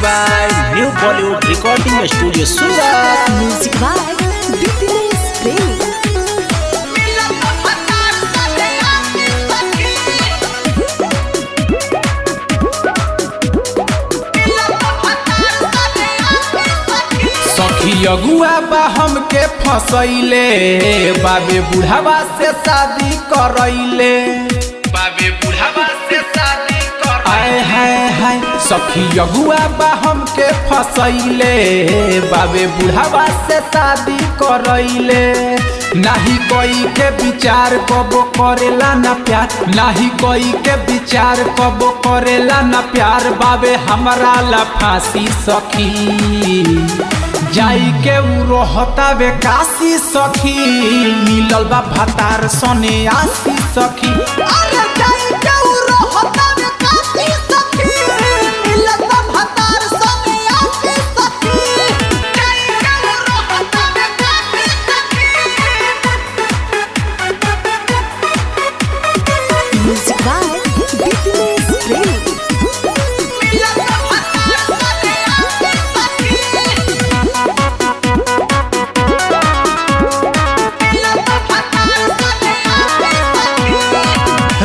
by New Bollywood Recording Studio Surat. Music by BTS Play. सखी अगुआ बा हमके फसैले, बाबे बुढ़ावा से शादी करैले, बाबे बुढ़ावा से शादी करैले। हाय हाय सखी अगुआ बा हमके फसैले, बाबे बुढ़ावा से शादी करैले। नाही कोई के विचार कबो करेला ना प्यार, नाही कोई के विचार कबो करेला ना प्यार। बाबे हमरा ला फांसी सखी जाई के उ रहता बे काशी सखी, मिलल बा भतार सने आसी सखी। अरे जाई के उ रहता बे काशी सखी, मिलल बा भतार सने आसी सखी। जाई के उ रहता बे काशी सखी। Music by BTS Play.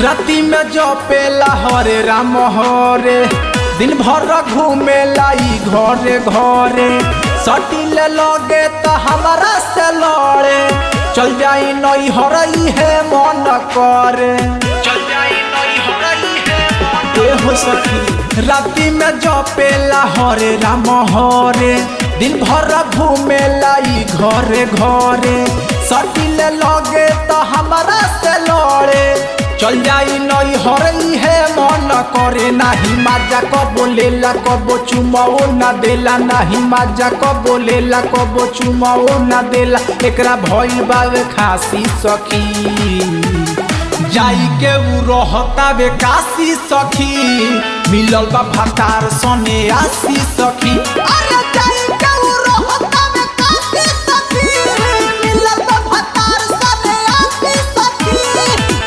राती में जो पेला हरे राम हरे, दिन भर घूमे लाई घरे घरे। सटीले लगे तो हमारा से लड़े, चल जाई नई हरई है मन करे, चल जाई नई हरई है मन हो सखी। राती में जो पेला हरे राम हरे, दिन भर घूमे लाई घरे घरे। सटीले लगे तो हमारा से लड़े, चल जाई नई हरई है मन करे। नाही माजा कबो लेला कबो चुमाओ ना देला, नाही माजा कबो लेला कबो चुमाओ ना देला। एकरा भइल बावे खासी सखी, जाई के उ रहता बे काशी सखी, मिलल बा भतार सने आसी सखी। अरे जाई के उ रहता बे काशी सखी, मिलल बा भतार सने आसी सखी।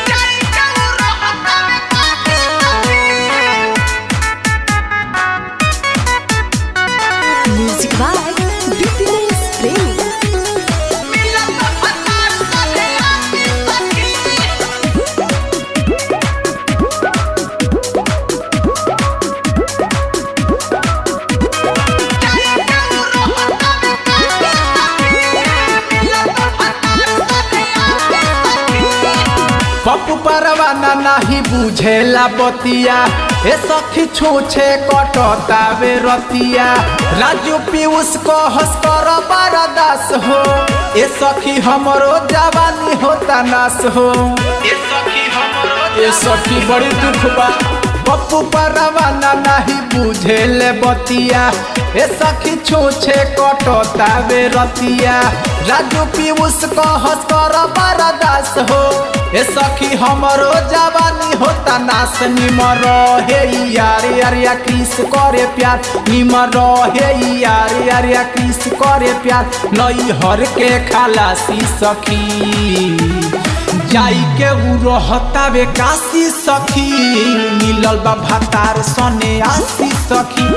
जाई के उ रहता बे काशी सखी। Music by BTS Play. मिलल बा भतार सने आसी सखी। पप्पू परवाना नहीं बुझेला बतिया, ए सखी छूछे कटतावे रतिया। राजू पीयूष को हंसकर बरदास हो, ए सखी हमरो जवानी होता नाश हो। ए सखी बड़ी दुख बा, पप्पू परवाना नहीं बुझेले बतिया, ए सखी छूछे कटतावे रतिया। राजू पीयूष को हंसकर बरदास हो, ए सखी हमरो जवानी होता नाश। निमर हे यार यारिया कृष करे प्यार, निमर हे यार यारिया कृष करे प्यार। नई हर के खलासी सखी, जाई के उ रहता बे काशी सखी, मिलल बा भतार सने आसी सखी।